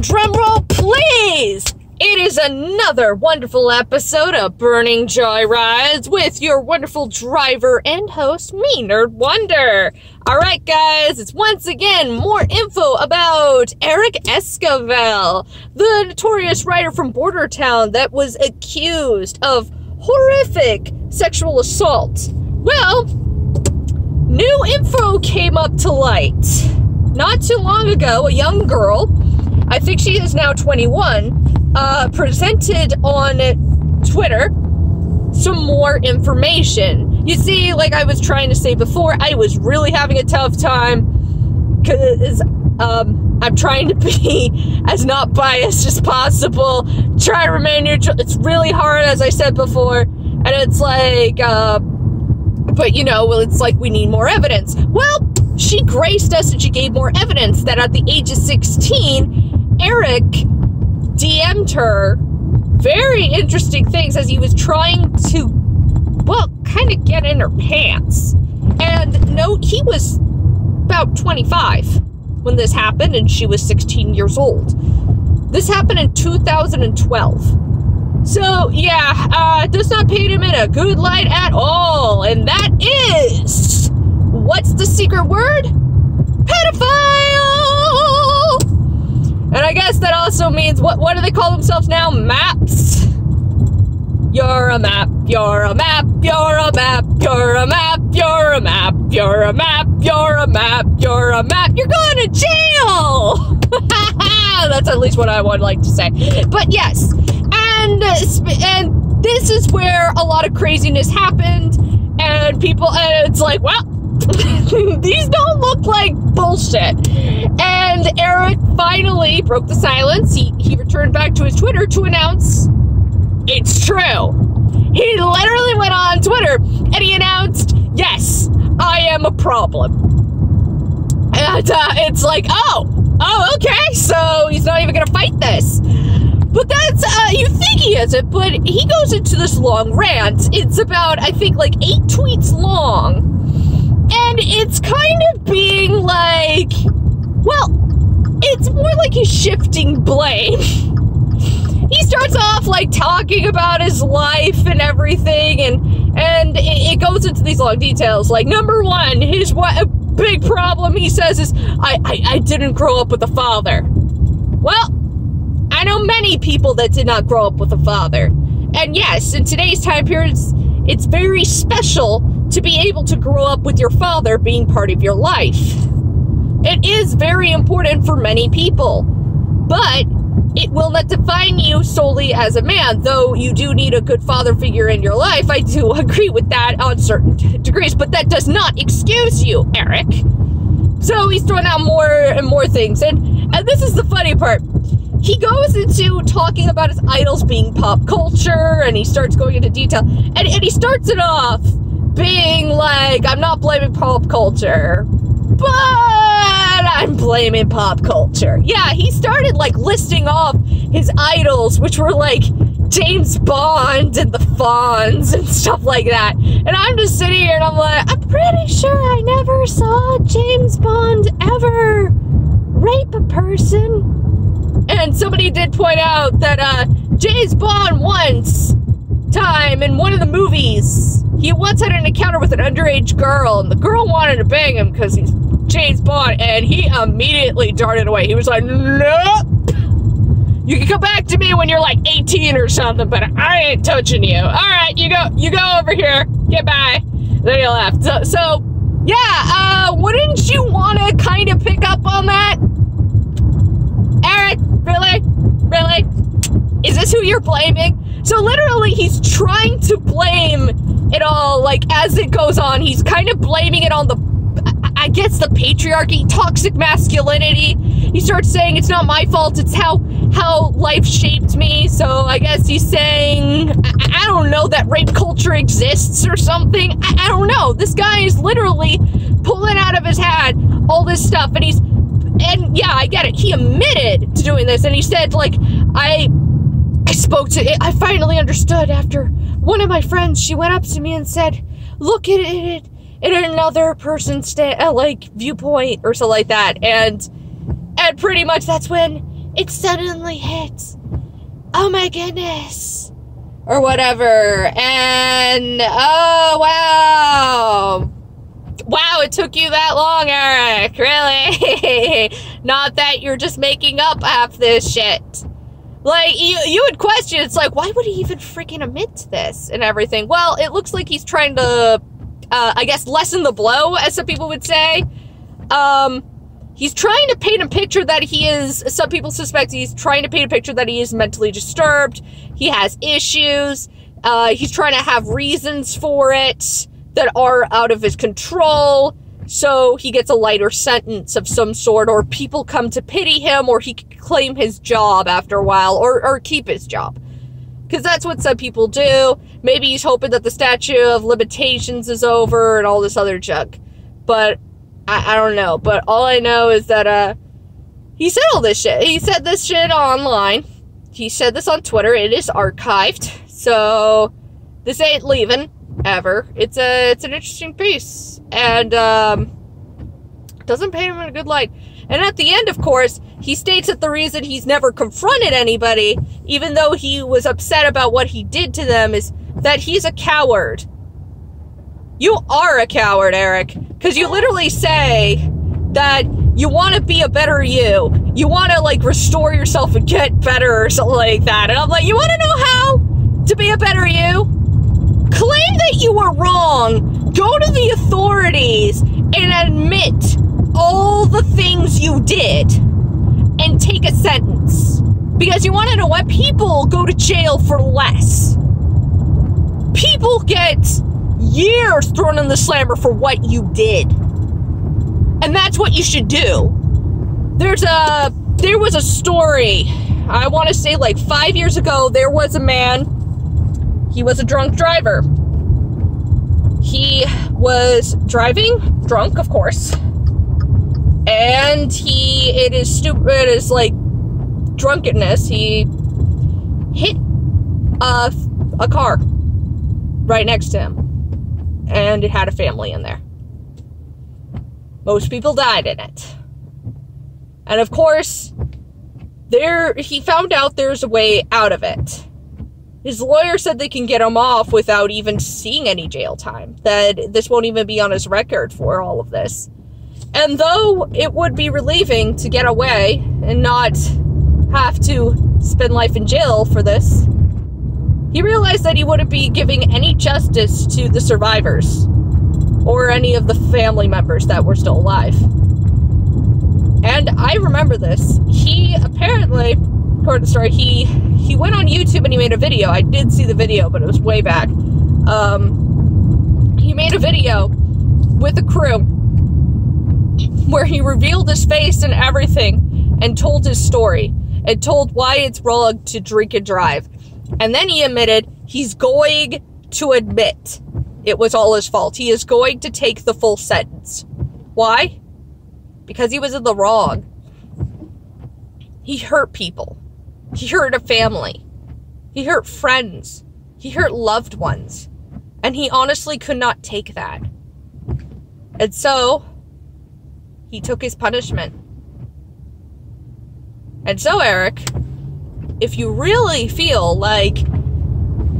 drumroll, please! It is another wonderful episode of Burning Joyrides with your wonderful driver and host, me, Nerd Wonder. Alright guys, it's once again more info about Eric Esquivel, the notorious writer from Border Town that was accused of horrific sexual assault. Well, new info came up to light. Not too long ago, a young girl, I think she is now 21, presented on Twitter some more information. You see, like I was trying to say before, I was really having a tough time because I'm trying to be as not biased as possible, try to remain neutral. It's really hard, as I said before, and it's like, but you know, well, it's like we need more evidence. Well, she graced us and she gave more evidence that at the age of 16, Eric DM'd her very interesting things as he was trying to, well, kind of get in her pants. And no, he was about 25 when this happened, and she was 16 years old. This happened in 2012. So, yeah, it does not paint him in a good light at all. And that is, what's the secret word? Pedophile! And I guess that also means, what do they call themselves now? Maps? You're a map, you're a map, you're a map, you're a map, you're a map, you're a map, you're a map, you're a map, you're going to jail! That's at least what I would like to say. But yes, and this is where a lot of craziness happened, and people, and it's like, well, these don't look like bullshit. And Eric finally broke the silence. He returned back to his Twitter to announce it's true. He literally went on Twitter and he announced, yes, I am a problem. And it's like, oh, okay, so he's not even gonna fight this. But that's, you think he isn't, but he goes into this long rant. It's about, I think, like 8 tweets long. And it's kind of being like, well, it's more like he's shifting blame. He starts off like talking about his life and everything, and it goes into these long details. Like, number one, his big problem, he says, is I didn't grow up with a father. Well, I know many people that did not grow up with a father. And yes, in today's time period, it's very special to be able to grow up with your father being part of your life. It is very important for many people, but it will not define you solely as a man, though you do need a good father figure in your life. I do agree with that on certain degrees, but that does not excuse you, Eric. So he's throwing out more and more things, and this is the funny part. He goes into talking about his idols being pop culture, and he starts going into detail, and he starts it off being like, I'm not blaming pop culture, but I'm blaming pop culture. Yeah, he started like listing off his idols, which were like James Bond and the Fonz and stuff like that. And I'm just sitting here and I'm like, I'm pretty sure I never saw James Bond ever rape a person. And somebody did point out that James Bond once time in one of the movies, he once had an encounter with an underage girl, and the girl wanted to bang him because he's James Bond, and he immediately darted away. He was like, nope! You can come back to me when you're like 18 or something, but I ain't touching you. Alright, you go over here. Goodbye. Then he left. So yeah, wouldn't you want to kind of pick up on that? Eric, really? Really? Is this who you're blaming? So literally, he's trying to blame it all, like, as it goes on. He's kind of blaming it on I guess the patriarchy, toxic masculinity. He starts saying it's not my fault, it's how life shaped me. So I guess he's saying, I don't know, that rape culture exists or something. I don't know. This guy is literally pulling out of his hat all this stuff, and yeah, I get it. He admitted to doing this, and he said, like, I finally understood after one of my friends, she went up to me and said, look at it in another person's viewpoint or something like that. And pretty much that's when it suddenly hits. Oh my goodness. Or whatever. And, oh, wow. Wow, it took you that long, Eric. Really? Not that you're just making up half this shit. Like, you would question, it's like, why would he even freaking admit this and everything? Well, it looks like he's trying to, I guess, lessen the blow, as some people would say. He's trying to paint a picture that he is, some people suspect he's trying to paint a picture that he is mentally disturbed. He has issues. He's trying to have reasons for it that are out of his control. So he gets a lighter sentence of some sort, or people come to pity him, or he can claim his job after a while, or keep his job. Because that's what some people do. Maybe he's hoping that the statute of limitations is over and all this other junk. But I don't know. But all I know is that he said all this shit. He said this shit online. He said this on Twitter. It is archived. So this ain't leaving ever. It's an interesting piece. And doesn't paint him in a good light. And at the end, of course, he states that the reason he's never confronted anybody, even though he was upset about what he did to them, is that he's a coward. You are a coward, Eric. Because you literally say that you want to be a better you. You want to, like, restore yourself and get better or something like that. And I'm like, you want to know how to be a better you? Claim that you were wrong. Go to the authorities and admit all the things you did and take a sentence. Because you want to know what? People go to jail for less. People get years thrown in the slammer for what you did. And that's what you should do. There was a story, I want to say like 5 years ago, there was a man. He was a drunk driver. He was driving drunk, of course. And it is like drunkenness. He hit a car right next to him. And it had a family in there. Most people died in it. And of course, he found out there's a way out of it. His lawyer said they can get him off without even seeing any jail time. That this won't even be on his record for all of this. And though it would be relieving to get away and not have to spend life in jail for this, he realized that he wouldn't be giving any justice to the survivors or any of the family members that were still alive. And I remember this. He apparently, according to the story, he went on YouTube and he made a video. I did see the video, but it was way back. He made a video with a crew where he revealed his face and everything and told his story and told why it's wrong to drink and drive. And then he admitted he's going to admit it was all his fault. He is going to take the full sentence. Why? Because he was in the wrong. He hurt people. He hurt a family. He hurt friends. He hurt loved ones. And he honestly could not take that. And so, he took his punishment. And so, Eric, if you really feel like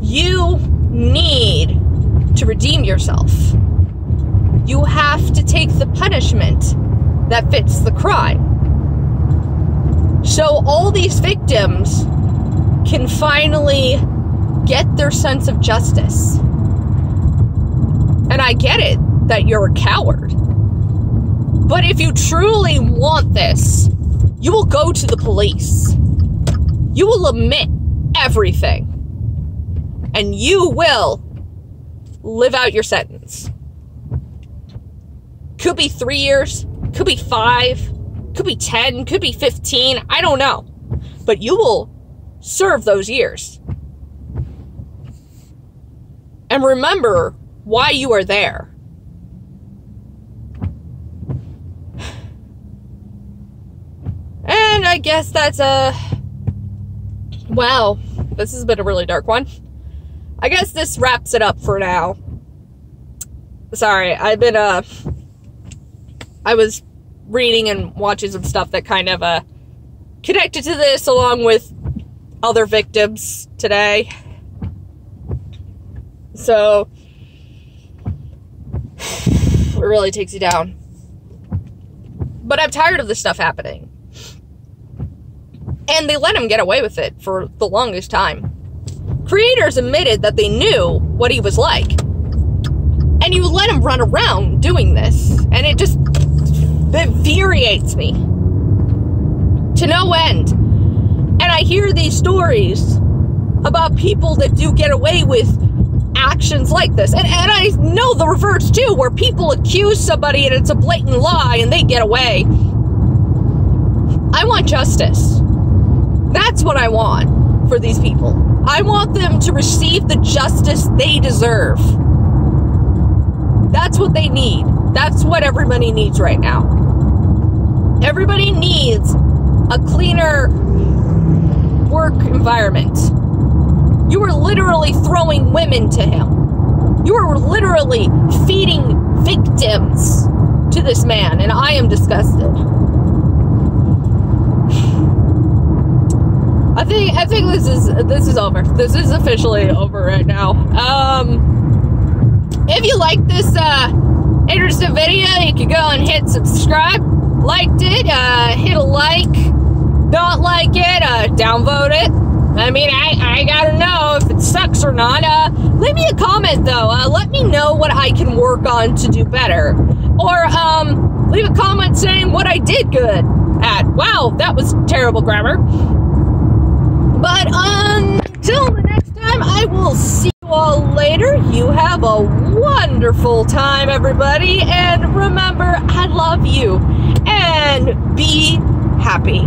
you need to redeem yourself, you have to take the punishment that fits the crime. So all these victims can finally get their sense of justice. And I get it that you're a coward. But if you truly want this, you will go to the police. You will admit everything. And you will live out your sentence. Could be 3 years, could be 5, could be 10, could be 15, I don't know. But you will serve those years. And remember why you are there. And I guess that's wow, this has been a really dark one. I guess this wraps it up for now. Sorry, I was reading and watching some stuff that kind of connected to this along with other victims today. So, it really takes you down. But I'm tired of this stuff happening. And they let him get away with it for the longest time. Creators admitted that they knew what he was like. And you let him run around doing this. And it just infuriates me to no end. And I hear these stories about people that do get away with actions like this. And I know the reverse too, where people accuse somebody and it's a blatant lie and they get away. I want justice. That's what I want for these people. I want them to receive the justice they deserve. That's what they need. That's what everybody needs right now. Everybody needs a cleaner work environment. You were literally throwing women to him. You were literally feeding victims to this man, and I am disgusted. I think this is over. This is officially over right now. If you like this interesting video, you can go and hit subscribe. Liked it, hit a like. Don't like it, downvote it. I mean, I gotta know if it sucks or not. Leave me a comment though. Let me know what I can work on to do better. Or leave a comment saying what I did good at. Wow, that was terrible grammar. But until the next time, I will see you all later. You have a wonderful time, everybody. And remember, I love you. And be happy.